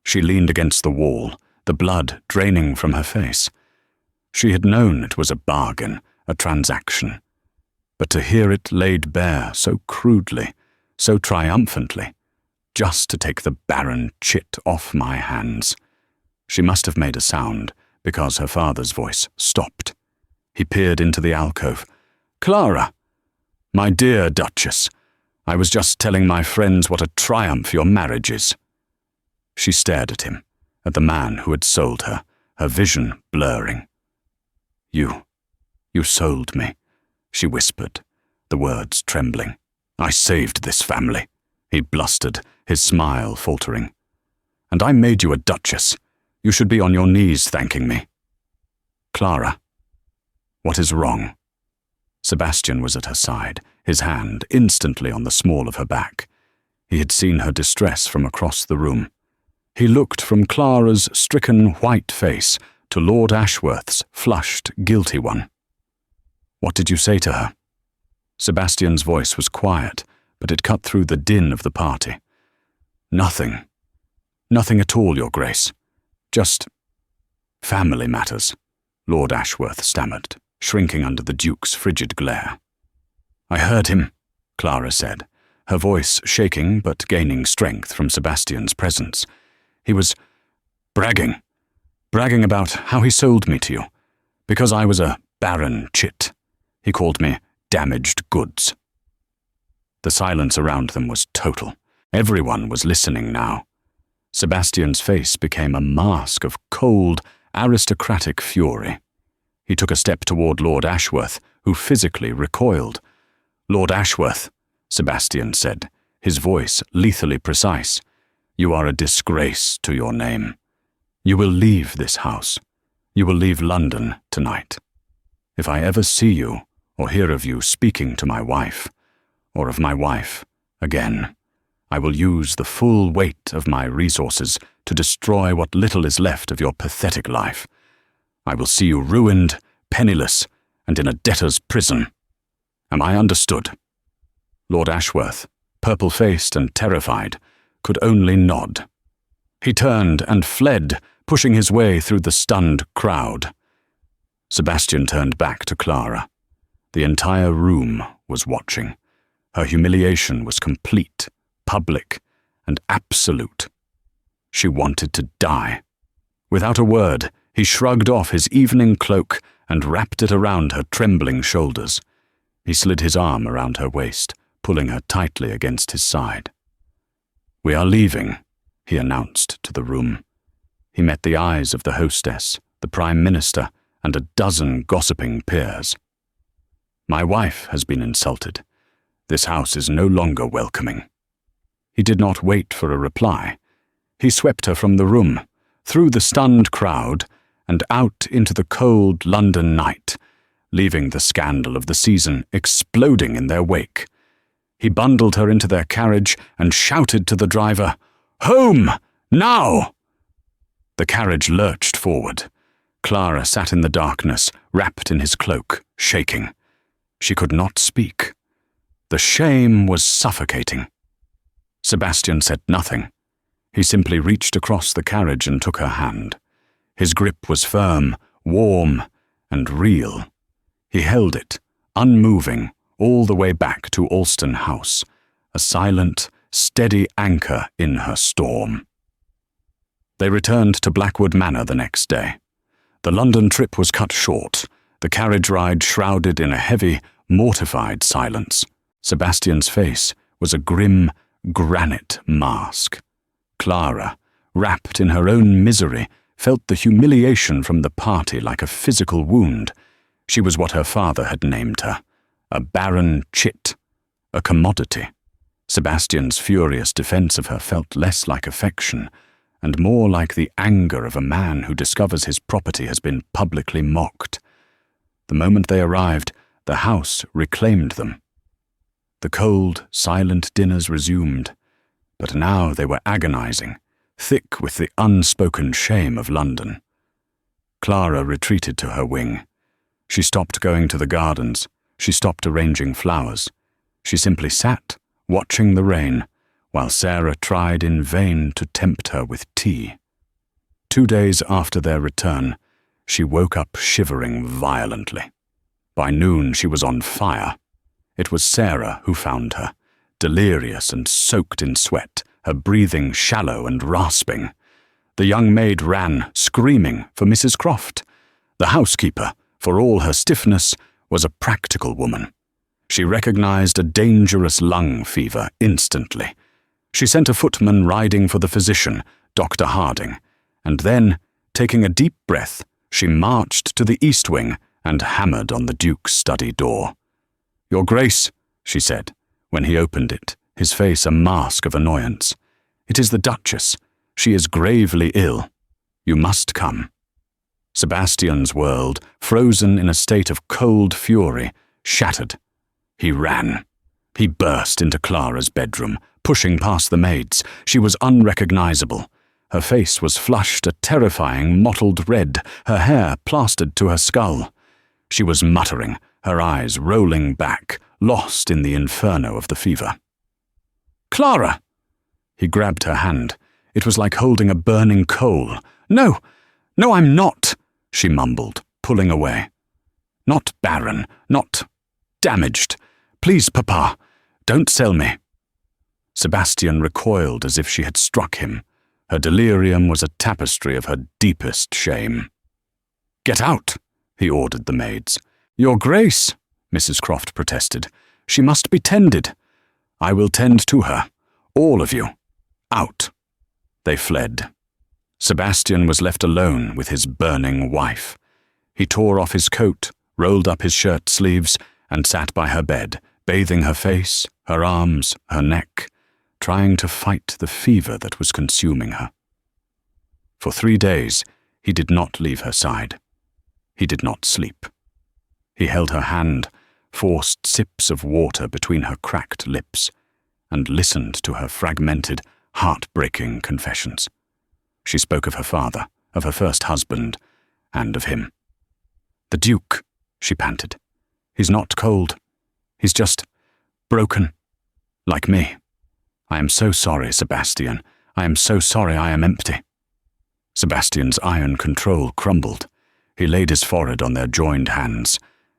She leaned against the wall, the blood draining from her face. She had known it was a bargain, a transaction. But to hear it laid bare so crudely, so triumphantly, just to take the barren chit off my hands. She must have made a sound, because her father's voice stopped. He peered into the alcove. "Clara! My dear Duchess, I was just telling my friends what a triumph your marriage is." She stared at him, at the man who had sold her, her vision blurring. You sold me," she whispered, the words trembling. "I saved this family," he blustered, his smile faltering. "And I made you a duchess. You should be on your knees thanking me." "Clara, what is wrong?" Sebastian was at her side, his hand instantly on the small of her back. He had seen her distress from across the room. He looked from Clara's stricken white face to Lord Ashworth's flushed, guilty one. "What did you say to her?" Sebastian's voice was quiet, but it cut through the din of the party. "Nothing. Nothing at all, Your Grace. Just family matters," Lord Ashworth stammered, shrinking under the Duke's frigid glare. "I heard him," Clara said, her voice shaking but gaining strength from Sebastian's presence. "He was bragging about how he sold me to you, because I was a barren chit. He called me damaged goods." The silence around them was total. Everyone was listening now. Sebastian's face became a mask of cold, aristocratic fury. He took a step toward Lord Ashworth, who physically recoiled. "Lord Ashworth," Sebastian said, his voice lethally precise, "you are a disgrace to your name. You will leave this house. You will leave London tonight. If I ever see you or hear of you speaking to my wife, or of my wife again, I will use the full weight of my resources to destroy what little is left of your pathetic life. I will see you ruined, penniless, and in a debtor's prison. Am I understood?" Lord Ashworth, purple-faced and terrified, could only nod. He turned and fled, pushing his way through the stunned crowd. Sebastian turned back to Clara. The entire room was watching. Her humiliation was complete, public, and absolute. She wanted to die. Without a word, he shrugged off his evening cloak and wrapped it around her trembling shoulders. He slid his arm around her waist, pulling her tightly against his side. "We are leaving," he announced to the room. He met the eyes of the hostess, the Prime Minister, and a dozen gossiping peers. "My wife has been insulted. This house is no longer welcoming." He did not wait for a reply. He swept her from the room, through the stunned crowd, and out into the cold London night, leaving the scandal of the season exploding in their wake. He bundled her into their carriage and shouted to the driver, "Home! Now!" The carriage lurched forward. Clara sat in the darkness, wrapped in his cloak, shaking. She could not speak. The shame was suffocating. Sebastian said nothing. He simply reached across the carriage and took her hand. His grip was firm, warm, and real. He held it, unmoving, all the way back to Alston House, a silent, steady anchor in her storm. They returned to Blackwood Manor the next day. The London trip was cut short, the carriage ride shrouded in a heavy, mortified silence. Sebastian's face was a grim, granite mask. Clara, wrapped in her own misery, felt the humiliation from the party like a physical wound. She was what her father had named her, a barren chit, a commodity. Sebastian's furious defense of her felt less like affection, and more like the anger of a man who discovers his property has been publicly mocked. The moment they arrived, the house reclaimed them. The cold, silent dinners resumed, but now they were agonizing, thick with the unspoken shame of London. Clara retreated to her wing. She stopped going to the gardens. She stopped arranging flowers. She simply sat, watching the rain, while Sarah tried in vain to tempt her with tea. 2 days after their return, she woke up shivering violently. By noon she was on fire. It was Sarah who found her, delirious and soaked in sweat, her breathing shallow and rasping. The young maid ran, screaming, for Mrs. Croft. The housekeeper, for all her stiffness, was a practical woman. She recognized a dangerous lung fever instantly. She sent a footman riding for the physician, Dr. Harding, and then, taking a deep breath, she marched to the east wing and hammered on the Duke's study door. "Your Grace," she said, when he opened it, his face a mask of annoyance. "It is the Duchess. She is gravely ill. You must come." Sebastian's world, frozen in a state of cold fury, shattered. He ran. He burst into Clara's bedroom, pushing past the maids. She was unrecognizable. Her face was flushed a terrifying mottled red, her hair plastered to her skull. She was muttering, her eyes rolling back, lost in the inferno of the fever. "Clara!" He grabbed her hand. It was like holding a burning coal. "No, no, I'm not," she mumbled, pulling away. "Not barren, not damaged. Please, Papa, don't sell me." Sebastian recoiled as if she had struck him. Her delirium was a tapestry of her deepest shame. "Get out," he ordered the maids. "Your Grace," Mrs. Croft protested. "She must be tended." "I will tend to her. All of you. Out." They fled. Sebastian was left alone with his burning wife. He tore off his coat, rolled up his shirt sleeves, and sat by her bed, bathing her face, her arms, her neck, trying to fight the fever that was consuming her. For 3 days, he did not leave her side. He did not sleep. He held her hand, forced sips of water between her cracked lips, and listened to her fragmented, heartbreaking confessions. She spoke of her father, of her first husband, and of him. "The Duke," she panted. "He's not cold. He's just broken. Like me. I am so sorry, Sebastian. I am so sorry I am empty." Sebastian's iron control crumbled. He laid his forehead on their joined hands,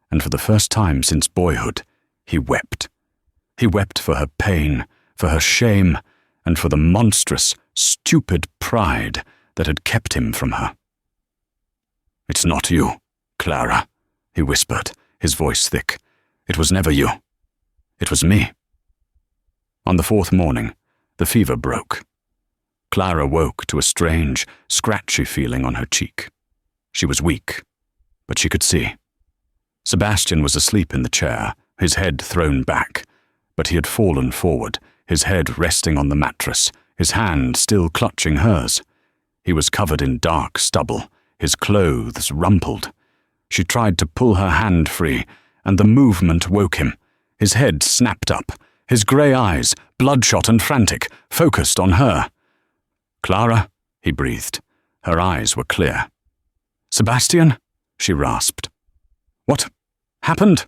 and for the first time since boyhood, he wept. He wept for her pain, for her shame, and for the monstrous, stupid pride that had kept him from her. "It's not you, Clara," he whispered, his voice thick. "It was never you. It was me." On the 4th morning, the fever broke. Clara woke to a strange, scratchy feeling on her cheek. She was weak, but she could see. Sebastian was asleep in the chair, his head thrown back, but he had fallen forward, his head resting on the mattress, his hand still clutching hers. He was covered in dark stubble, his clothes rumpled. She tried to pull her hand free, and the movement woke him. His head snapped up, his grey eyes, bloodshot and frantic, focused on her. "Clara," he breathed. Her eyes were clear. "Sebastian?" she rasped. "What happened?"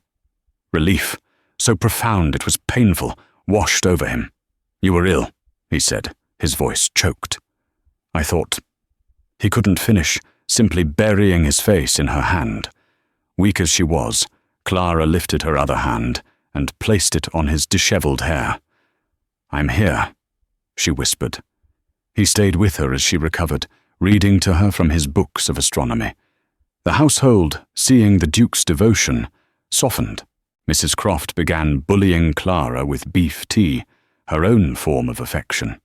Relief, so profound it was painful, washed over him. "You were ill," he said, his voice choked. I thought. He couldn't finish, simply burying his face in her hand. Weak as she was, Clara lifted her other hand and placed it on his dishevelled hair. "I'm here," she whispered. He stayed with her as she recovered, reading to her from his books of astronomy. The household, seeing the Duke's devotion, softened. Mrs. Croft began bullying Clara with beef tea, her own form of affection.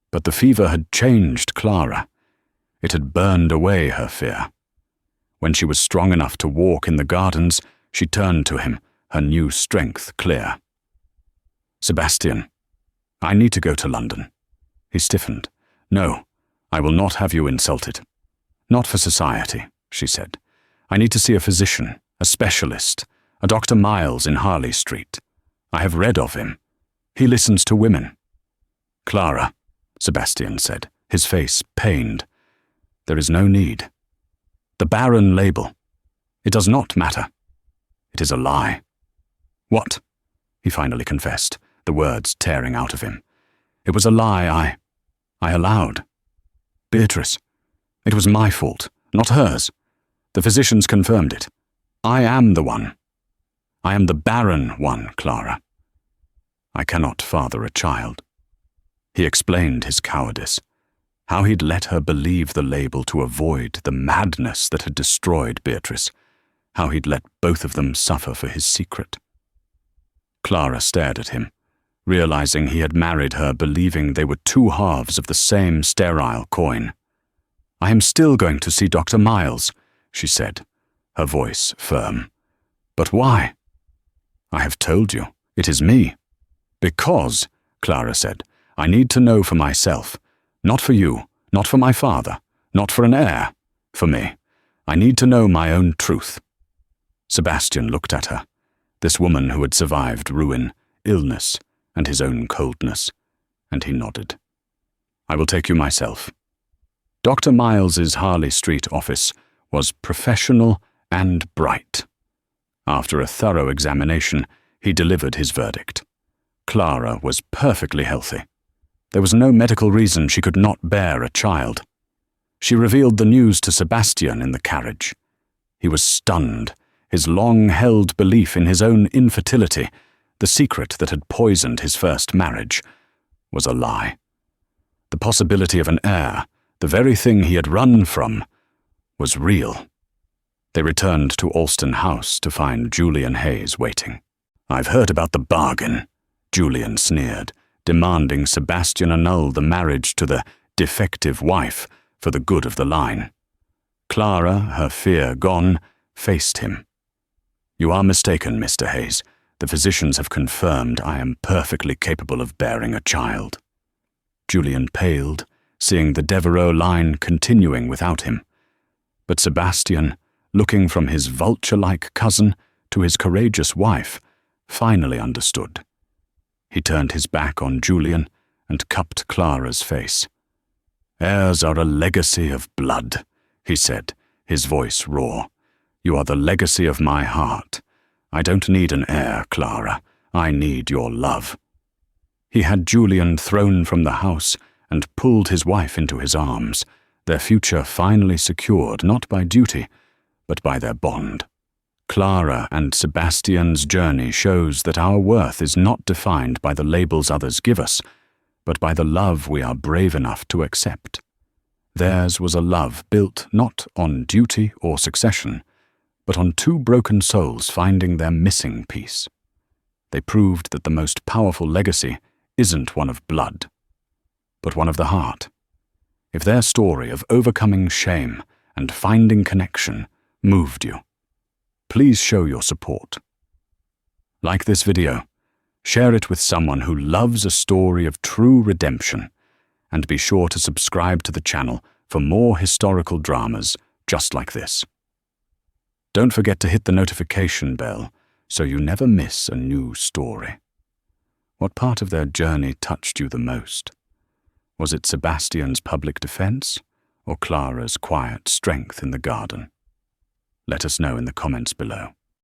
But the fever had changed Clara. It had burned away her fear. When she was strong enough to walk in the gardens, she turned to him, her new strength clear. "Sebastian, I need to go to London." He stiffened. "No, I will not have you insulted. Not for society," she said. "I need to see a physician, a specialist, a Dr. Miles in Harley Street. I have read of him. He listens to women." "Clara," Sebastian said, his face pained. "There is no need. The Barren label. It does not matter. It is a lie." "What?" he finally confessed, the words tearing out of him. "It was a lie I allowed. Beatrice, it was my fault, not hers. The physicians confirmed it. I am the one. I am the barren one, Clara. I cannot father a child." He explained his cowardice, how he'd let her believe the label to avoid the madness that had destroyed Beatrice, how he'd let both of them suffer for his secret. Clara stared at him, realizing he had married her believing they were two halves of the same sterile coin. "I am still going to see Dr. Miles," she said, her voice firm. "But why?" "I have told you. It is me." "Because," Clara said, "I need to know for myself. Not for you, not for my father, not for an heir. For me. I need to know my own truth." Sebastian looked at her, this woman who had survived ruin, illness, and his own coldness, and he nodded. "I will take you myself." Dr. Miles's Harley Street office was professional and bright. After a thorough examination, he delivered his verdict. Clara was perfectly healthy. There was no medical reason she could not bear a child. She revealed the news to Sebastian in the carriage. He was stunned, his long-held belief in his own infertility, the secret that had poisoned his first marriage, was a lie. The possibility of an heir, the very thing he had run from, was real. They returned to Alston House to find Julian Hayes waiting. "I've heard about the bargain," Julian sneered, demanding Sebastian annul the marriage to the defective wife for the good of the line. Clara, her fear gone, faced him. "You are mistaken, Mr. Hayes. The physicians have confirmed I am perfectly capable of bearing a child." Julian paled, seeing the Devereux line continuing without him. But Sebastian, looking from his vulture-like cousin to his courageous wife, finally understood. He turned his back on Julian and cupped Clara's face. "Heirs are a legacy of blood," he said, his voice raw. "You are the legacy of my heart. I don't need an heir, Clara. I need your love." He had Julian thrown from the house and pulled his wife into his arms, their future finally secured not by duty, but by their bond. Clara and Sebastian's journey shows that our worth is not defined by the labels others give us, but by the love we are brave enough to accept. Theirs was a love built not on duty or succession, but on two broken souls finding their missing piece. They proved that the most powerful legacy isn't one of blood, but one of the heart. If their story of overcoming shame and finding connection moved you, please show your support. Like this video, share it with someone who loves a story of true redemption, and be sure to subscribe to the channel for more historical dramas just like this. Don't forget to hit the notification bell so you never miss a new story. What part of their journey touched you the most? Was it Sebastian's public defense or Clara's quiet strength in the garden? Let us know in the comments below.